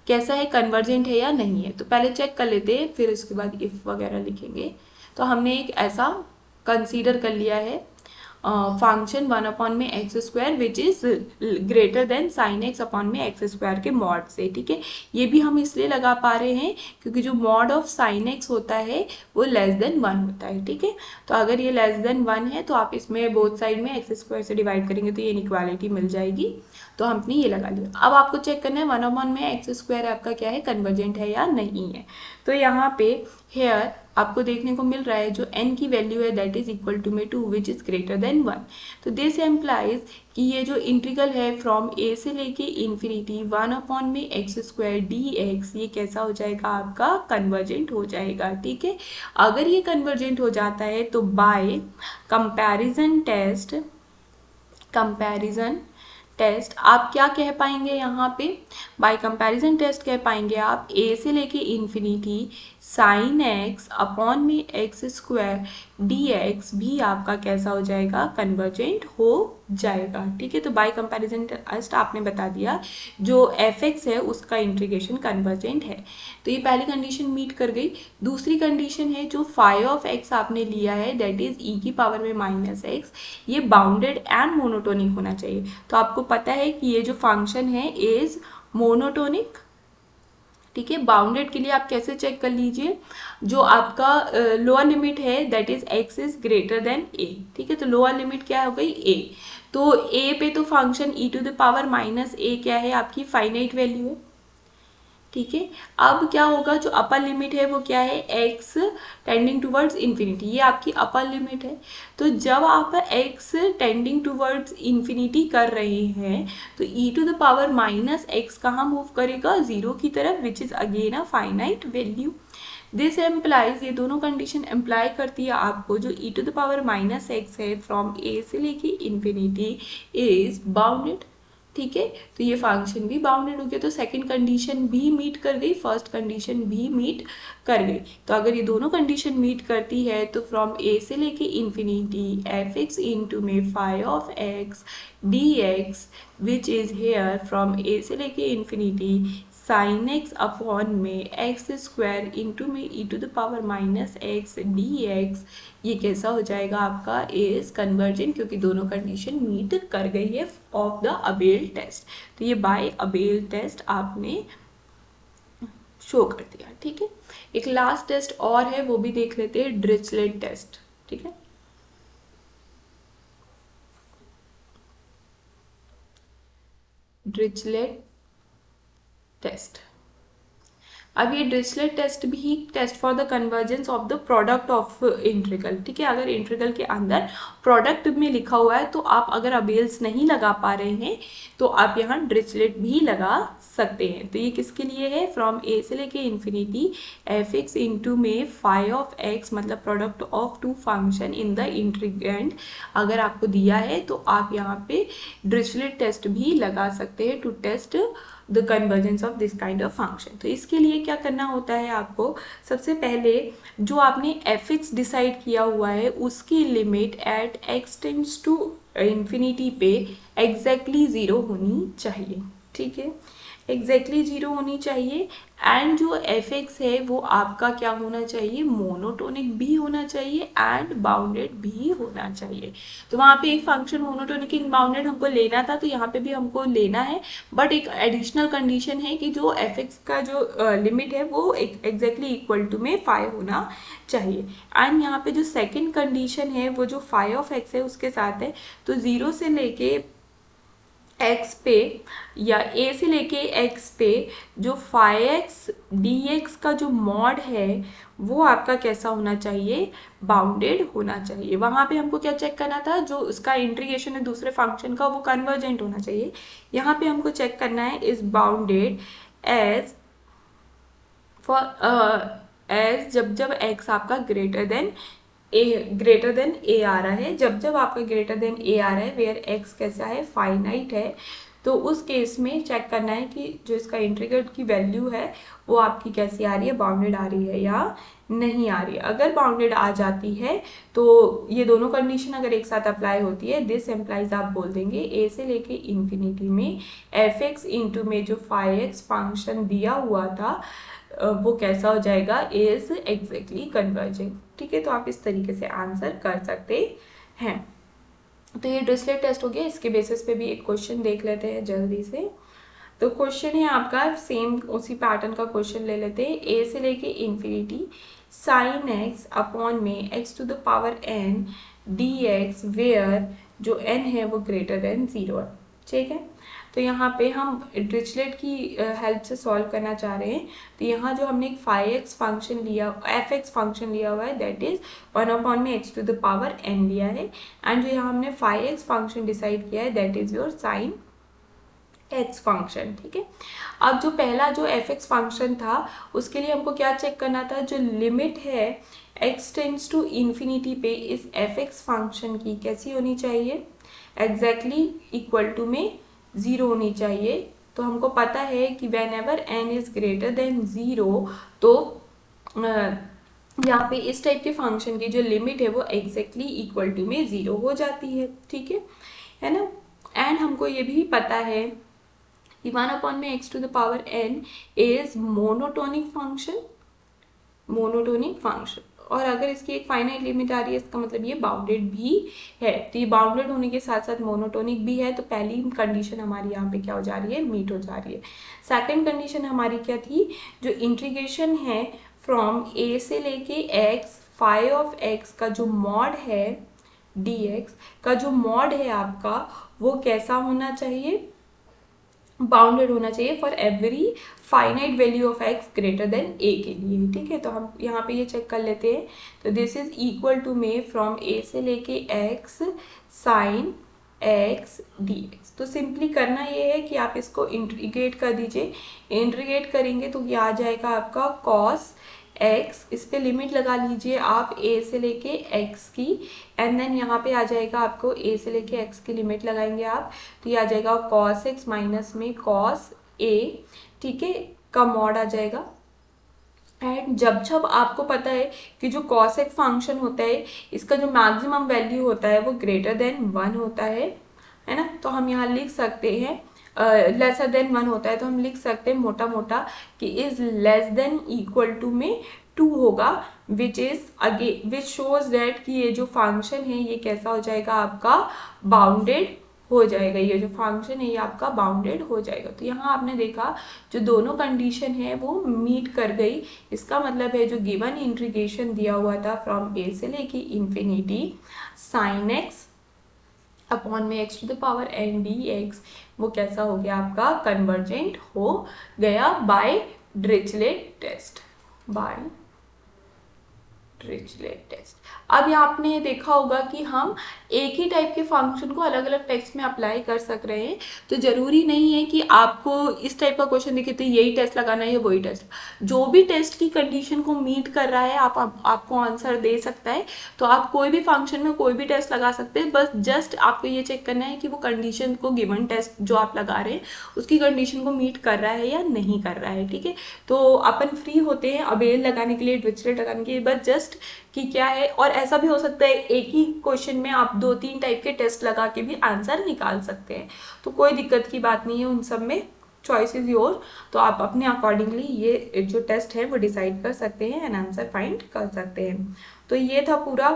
कैसा है, कन्वर्जेंट है या नहीं है। तो पहले चेक कर लेते हैं, फिर उसके बाद इफ वगैरह लिखेंगे। तो हमने एक ऐसा कंसीडर कर लिया है फंक्शन 1 अपॉन में x square which is greater then sign x upon में एक्स स्क्वायर के मॉड से, ठीक है। ये भी हम इसलिए लगा पा रहे हैं क्योंकि जो मॉड ऑफ साइन एक्स होता है वो लेस देन 1 होता है, ठीक है। तो अगर ये लेस देन 1 है तो आप इसमें बोथ साइड में एक्स स्क्वायर से डिवाइड करेंगे तो ये इनइक्वालिटी मिल जाएगी। तो हमने ये लगा लिया। अब आपको चेक करना है 1 अपॉन में एक्स स्क्वायर आपका क्या है, कन्वर्जेंट है या नहीं है। तो यहाँ पे हेयर आपको देखने को मिल रहा है जो n की वैल्यू है दैट इज इक्वल टू में 2 विच इज ग्रेटर देन 1। तो दिस एम्प्लाइज कि ये जो इंटीग्रल है फ्रॉम a से लेके इन्फिनिटी 1 अपॉन में एक्स स्क्वायर डी एक्स, ये कैसा हो जाएगा, आपका कन्वर्जेंट हो जाएगा, ठीक है। अगर ये कन्वर्जेंट हो जाता है तो बाय कंपैरिजन टेस्ट आप क्या कह पाएंगे, यहाँ पे बाय कंपैरिजन टेस्ट कह पाएंगे आप a से लेके इन्फिनिटी साइन एक्स अपॉन में एक्स स्क्वायर डी एक्स भी आपका कैसा हो जाएगा, कन्वर्जेंट हो जाएगा, ठीक है। तो बाय कंपैरिजन टेस्ट आपने बता दिया जो एफ एक्स है उसका इंटीग्रेशन कन्वर्जेंट है। तो ये पहली कंडीशन मीट कर गई। दूसरी कंडीशन है जो फाई ऑफ एक्स आपने लिया है दैट इज ई की पावर में माइनस एक्स, ये बाउंडेड एंड मोनोटोनिक होना चाहिए। तो आपको पता है कि ये जो फंक्शन है इज मोनोटोनिक, ठीक है। बाउंडेड के लिए आप कैसे चेक कर लीजिए, जो आपका लोअर लिमिट है that is x is greater than a, ठीक है। तो लोअर लिमिट क्या हो गई a, तो a पे तो function e to the power minus a क्या है, आपकी फाइनाइट वैल्यू है, ठीक है। अब क्या होगा, जो अपर लिमिट है वो क्या है, x टेंडिंग टूवर्ड्स इन्फिनिटी, ये आपकी अपर लिमिट है। तो जब आप x टेंडिंग टूवर्ड्स इन्फिनिटी कर रहे हैं तो e to the power minus x कहाँ मूव करेगा, जीरो की तरफ, which is again a finite value. This implies, ये दोनों कंडीशन एम्प्लाई करती है आपको जो e to the power minus x है फ्रॉम a से लेके इन्फिनिटी इज बाउंडेड, ठीक है। तो ये फंक्शन भी बाउंडेड हो गया, तो सेकंड कंडीशन भी मीट कर गई, फर्स्ट कंडीशन भी मीट कर गई। तो अगर ये दोनों कंडीशन मीट करती है तो फ्रॉम a से लेके इन्फिनिटी एफ एक्स इंटू में phi of x d x which is here from a से लेके इन्फिनिटी साइन एक्स अपॉन में एक्स स्क्वायर इंटू में e to the power minus x d x, ये कैसा हो जाएगा आपका, इज कन्वर्जेंट, क्योंकि दोनों कंडीशन मीट कर गई है ऑफ द अबेल टेस्ट। तो ये बाय अबेल टेस्ट आपने शो कर दिया, ठीक है। एक लास्ट टेस्ट और है, वो भी देख लेते हैं, डिरिचलेट टेस्ट, ठीक है। डिरिचलेट टेस्ट, अब ये डिरिचलेट टेस्ट भी test for the convergence of the product of integral, ठीक है। अगर इंटीग्रल के अंदर प्रोडक्ट में लिखा हुआ है तो आप अगर अबेल्स नहीं लगा पा रहे हैं तो आप यहाँ डिरिचलेट भी लगा सकते हैं। तो ये किसके लिए है, फ्रॉम a से लेके इन्फिनिटी एफ एक्स इंटू में फाई ऑफ एक्स, मतलब product of two function in the integrand अगर आपको दिया है तो आप यहाँ पे डिरिचलेट टेस्ट भी लगा सकते हैं to test the convergence of this kind of function. तो इसके लिए क्या करना होता है आपको, सबसे पहले जो आपने एफ एक्स डिसाइड किया हुआ है उसकी limit at x tends to infinity पे एग्जैक्टली ज़ीरो होनी चाहिए, ठीक है, एग्जैक्टली ज़ीरो होनी चाहिए। एंड जो एफ एक्स है वो आपका क्या होना चाहिए, मोनोटोनिक भी होना चाहिए एंड बाउंडेड भी होना चाहिए। तो वहाँ पे एक फंक्शन मोनोटोनिक इन बाउंडेड हमको लेना था, तो यहाँ पे भी हमको लेना है, बट एक एडिशनल कंडीशन है कि जो एफ एक्स का जो लिमिट है वो एग्जैक्टली इक्वल टू में फाई होना चाहिए। एंड यहाँ पे जो सेकेंड कंडीशन है वो जो फाई ऑफ एक्स है उसके साथ है, तो ज़ीरो से लेके x पे या a से लेके x पे जो फाई एक्स डी एक्स का जो मॉड है वो आपका कैसा होना चाहिए, बाउंडेड होना चाहिए। वहाँ पे हमको क्या चेक करना था, जो उसका इंटीग्रेशन है दूसरे फंक्शन का वो कन्वर्जेंट होना चाहिए। यहाँ पे हमको चेक करना है is bounded as far as जब x आपका ग्रेटर देन a आ रहा है, जब आपका ग्रेटर देन a आ रहा है वेयर x कैसा है, फाइनाइट है, तो उस केस में चेक करना है कि जो इसका इंटीग्रल की वैल्यू है वो आपकी कैसी आ रही है, बाउंडेड आ रही है या नहीं आ रही है। अगर बाउंडेड आ जाती है तो ये दोनों कंडीशन अगर एक साथ अप्लाई होती है, दिस एम्प्लाइज आप बोल देंगे a से लेके इन्फिनिटी में एफ एक्स इंटू में जो फाई एक्स फंक्शन दिया हुआ था वो कैसा हो जाएगा, इज एग्जैक्टली कन्वर्जेंट, ठीक है। तो आप इस तरीके से आंसर कर सकते हैं। तो ये डिरिचलेट टेस्ट हो गया। इसके बेसिस पे भी एक क्वेश्चन देख लेते हैं जल्दी से। तो क्वेश्चन है आपका सेम उसी पैटर्न का क्वेश्चन ले लेते हैं, a से लेके इन्फिनिटी साइन एक्स अपॉन में x to the power n d x where जो n है वो ग्रेटर देन ज़ीरो है, ठीक है। तो यहाँ पे हम डिरिचलेट की हेल्प से सॉल्व करना चाह रहे हैं। तो यहाँ जो हमने एक फाई एक्स फंक्शन लिया, एफ एक्स फंक्शन लिया हुआ है दैट इज 1 में x to the power n लिया है, एंड जो यहाँ हमने फाई एक्स फंक्शन डिसाइड किया है that is your sine x function, ठीक है। अब जो पहला जो एफ एक्स फंक्शन था उसके लिए हमको क्या चेक करना था, जो लिमिट है एक्स टेंड्स टू इन्फिनिटी पे इस एफ एक्स फंक्शन की कैसी होनी चाहिए, एग्जैक्टली इक्वल टू में ज़ीरो होनी चाहिए। तो हमको पता है कि when ever n is greater than zero तो यहाँ पे इस टाइप के फंक्शन की जो लिमिट है वो एग्जैक्टली इक्वल टू में ज़ीरो हो जाती है, ठीक है ना। एंड हमको ये भी पता है कि 1 में x to the power n is monotonic function, और अगर इसकी एक फाइनाइट लिमिट आ रही है इसका मतलब ये बाउंडेड भी है। तो ये बाउंडेड होने के साथ साथ मोनोटोनिक भी है, तो पहली कंडीशन हमारी यहाँ पे क्या हो जा रही है, मीट हो जा रही है। सेकंड कंडीशन हमारी क्या थी, जो इंटीग्रेशन है फ्रॉम ए से लेके एक्स फाई ऑफ एक्स का जो मॉड है dx का जो मॉड है आपका वो कैसा होना चाहिए, बाउंडेड होना चाहिए for every finite value of x greater than a के लिए। ठीक है, तो हम यहाँ पे ये चेक कर लेते हैं। तो दिस इज इक्वल टू में फ्रॉम ए से लेके एक्स साइन एक्स dx। तो सिंपली करना ये है कि आप इसको इंटीग्रेट कर दीजिए। इंटीग्रेट करेंगे तो ये आ जाएगा आपका कॉस x, इस पे लिमिट लगा लीजिए आप a से लेके x की, एंड देन यहाँ पे आ जाएगा आपको a से लेके x की लिमिट लगाएंगे आप, तो ये आ जाएगा cos x माइनस में cos a, ठीक है, का मॉड आ जाएगा। एंड जब आपको पता है कि जो cos x फंक्शन होता है इसका जो मैक्सिमम वैल्यू होता है वो ग्रेटर देन 1 होता है ना, तो हम यहाँ लिख सकते हैं लेसर देन 1 होता है, तो हम लिख सकते हैं मोटा मोटा कि is less than equal to में 2 होगा, which is again which shows that कि ये जो फंक्शन है ये कैसा हो जाएगा, आपका बाउंडेड हो जाएगा। ये जो फंक्शन है ये आपका बाउंडेड हो जाएगा। तो यहाँ आपने देखा जो दोनों कंडीशन है वो मीट कर गई। इसका मतलब है जो गिवन इंटीग्रेशन दिया हुआ था फ्रॉम ए से लेके इंफिनिटी साइन एक्स अपॉन में x to the power n d x, वो कैसा हो गया आपका, कन्वर्जेंट हो गया by Dirichlet test, by Dirichlet test. अब यहाँ आपने देखा होगा कि हम एक ही टाइप के फंक्शन को अलग अलग टेस्ट में अप्लाई कर सक रहे हैं, तो ज़रूरी नहीं है कि आपको इस टाइप का क्वेश्चन दिखे तो यही टेस्ट लगाना है या वही टेस्ट। जो भी टेस्ट की कंडीशन को मीट कर रहा है आपको आंसर दे सकता है। तो आप कोई भी फंक्शन में कोई भी टेस्ट लगा सकते हैं, बस जस्ट आपको ये चेक करना है कि वो कंडीशन को गिवन टेस्ट जो आप लगा रहे हैं उसकी कंडीशन को मीट कर रहा है या नहीं कर रहा है। ठीक है, तो अपन फ्री होते हैं अबेल लगाने के लिए, डिरिचलेट लगाने के लिए, बस जस्ट कि क्या है। और ऐसा भी हो सकता है एक ही क्वेश्चन में आप 2-3 टाइप के टेस्ट लगा के भी आंसर निकाल सकते हैं, तो कोई दिक्कत की बात नहीं है उन सब में, चॉइस इज योर। तो आप अपने अकॉर्डिंगली ये जो टेस्ट है वो डिसाइड कर सकते हैं एंड आंसर फाइंड कर सकते हैं। तो ये था पूरा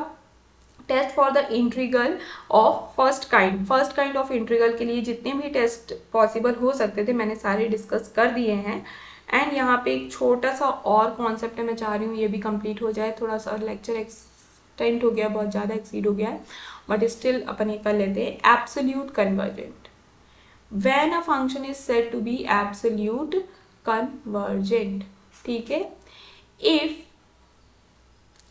test for the integral of first kind of integral के लिए जितने भी टेस्ट पॉसिबल हो सकते थे मैंने सारे डिस्कस कर दिए हैं। एंड यहाँ पे एक छोटा सा और कॉन्सेप्ट है, मैं चाह रही हूँ ये भी कंप्लीट हो जाए। थोड़ा सा लेक्चर एक्सटेंड हो गया, बहुत ज़्यादा एक्सीड हो गया है, बट स्टिल अपन ये कर लेते हैं। Absolute convergent, when a function is said to be absolute convergent, ठीक है, इफ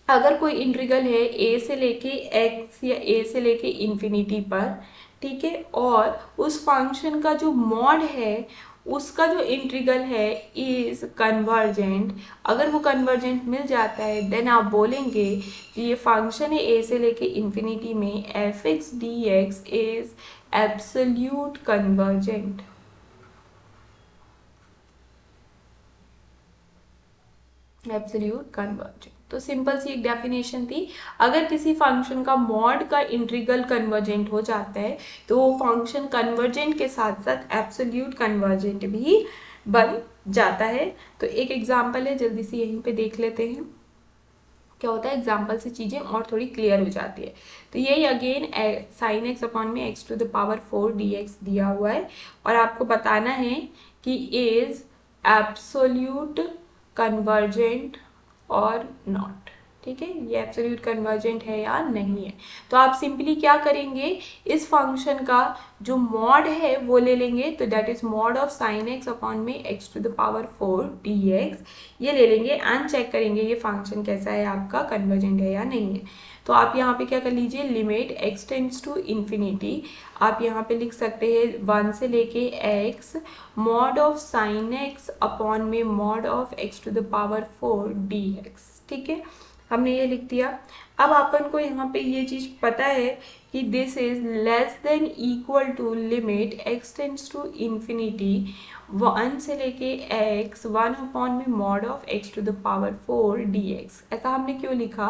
अगर कोई इंटीग्रल है ए से लेके एक्स या ए से लेके इन्फिनिटी पर, ठीक है, और उस फंक्शन का जो मॉड है उसका जो इंटीग्रल है इज कन्वर्जेंट, अगर वो कन्वर्जेंट मिल जाता है देन आप बोलेंगे कि ये फंक्शन है ए से लेके इन्फिनिटी में f x d x is absolute convergent. Absolute convergent, तो सिंपल सी एक डेफिनेशन थी। अगर किसी फंक्शन का मॉड का इंटीग्रल कन्वर्जेंट हो जाता है तो वो फंक्शन कन्वर्जेंट के साथ साथ एब्सोल्यूट कन्वर्जेंट भी बन जाता है। तो एक एग्जांपल है, जल्दी से यहीं पे देख लेते हैं क्या होता है। एग्जाम्पल से चीज़ें और थोड़ी क्लियर हो जाती है। तो यही अगेन साइन एक्स अपॉन में x to the power 4 dx दिया हुआ है और आपको बताना है कि इज एब्सोल्यूट कन्वर्जेंट और नॉट, ठीक है, ये एब्सोल्यूट कन्वर्जेंट है या नहीं है। तो आप सिंपली क्या करेंगे, इस फंक्शन का जो मॉड है वो ले लेंगे, तो that is mod of sine x upon में x to the power 4 dx, ये ले लेंगे एंड चेक करेंगे ये फंक्शन कैसा है आपका, कन्वर्जेंट है या नहीं है। तो आप यहाँ पे क्या कर लीजिए, limit x tends to infinity, आप यहाँ पे लिख सकते हैं 1 से लेके x mod of sine x upon में mod of x to the power 4 dx, ठीक है, हमने ये लिख दिया। अब अपन को यहाँ पे ये चीज़ पता है कि this is less than equal to limit x tends to infinity 1 से लेके x 1 अपॉन में mod of x to the power 4 dx। ऐसा हमने क्यों लिखा,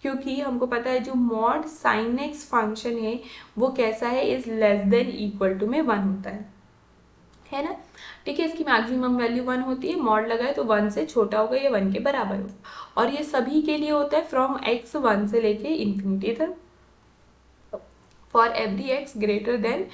क्योंकि हमको पता है जो मॉड साइन एक्स फंक्शन है वो कैसा है, is less than equal to में 1 होता है है ना। ठीक है, इसकी मैक्सिमम वैल्यू 1 होती है, मॉड लगाए तो 1 से छोटा होगा या 1 के बराबर होगा, और ये सभी के लिए होता है फ्रॉम x 1 से लेके इन्फिनिटी तक, for every x greater then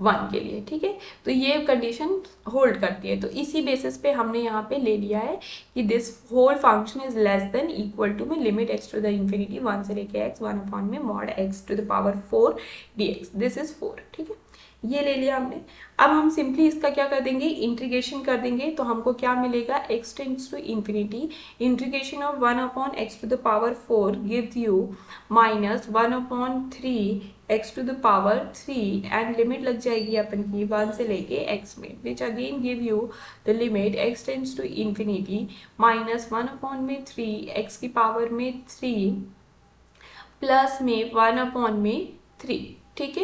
1 के लिए। ठीक है, तो ये कंडीशन होल्ड करती है। तो इसी बेसिस पे हमने यहाँ पे ले लिया है कि this whole function is less than equal to में limit x to the infinity 1 से लेके x 1 अपॉन में mod x to the power 4 dx, this is 4। ठीक है, ये ले लिया हमने। अब हम सिंपली इसका क्या कर देंगे, इंटीग्रेशन कर देंगे, तो हमको क्या मिलेगा, x tends to infinity, integration of 1 upon x to the power 4 gives you minus 1 upon 3 x to the power 3, and limit लग जाएगी अपन की 1 से लेके x में, which again give you the limit x tends to infinity minus 1 upon में 3 x की power में 3 प्लस में 1 अपॉन में 3। ठीक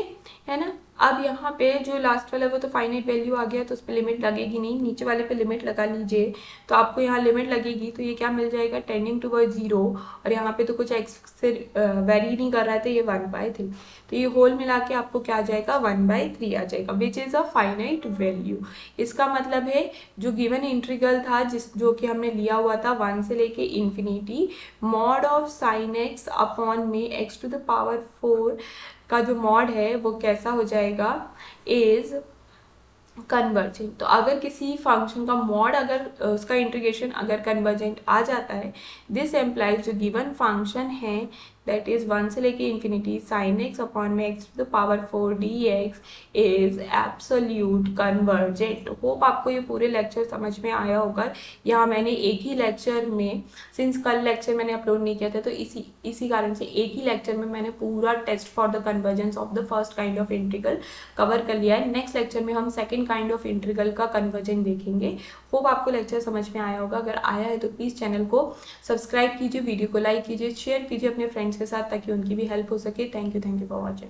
है ना। अब यहाँ पे जो लास्ट वाला वो तो फाइनाइट वैल्यू आ गया, तो उस पर लिमिट लगेगी नहीं, नीचे वाले पे लिमिट लगा लीजिए, तो आपको यहाँ लिमिट लगेगी, तो ये क्या मिल जाएगा, टेंडिंग टुवर्ड 0, और यहाँ पे तो कुछ x से वेरी नहीं कर रहा था, ये 1/3, तो ये होल मिला के आपको क्या आ जाएगा, 1/3 आ जाएगा, which is a finite value. इसका मतलब है जो गिवन इंटीग्रल था जो कि हमने लिया हुआ था 1 से लेके infinity, mod of sign x upon में x टू द पावर 4 का जो मॉड है वो कैसा हो जाएगा, इज कन्वर्जेंट। तो अगर किसी फंक्शन का मॉड, अगर उसका इंटीग्रेशन अगर कन्वर्जेंट आ जाता है, दिस एम्प्लाइज जो गिवन फंक्शन है दैट इज 1 से लेके इन्फिनिटी साइन x अपॉन में x to the power 4 dx is absolute convergent. Hope आपको ये पूरे लेक्चर समझ में आया होगा। यहाँ मैंने एक ही लेक्चर में, सिंस कल लेक्चर मैंने अपलोड नहीं किया था, तो इसी कारण से एक ही लेक्चर में मैंने पूरा test for the convergence of the first kind of integral cover कर लिया है। नेक्स्ट लेक्चर में हम सेकेंड काइंड ऑफ इंटीग्रल का कन्वर्जेंट देखेंगे। होप आपको लेक्चर समझ में आया होगा। अगर आया है तो प्लीज़ चैनल को सब्सक्राइब कीजिए, वीडियो को लाइक कीजिए, शेयर कीजिए अपने फ्रेंड्स के साथ, ताकि उनकी भी हेल्प हो सके। Thank you for watching.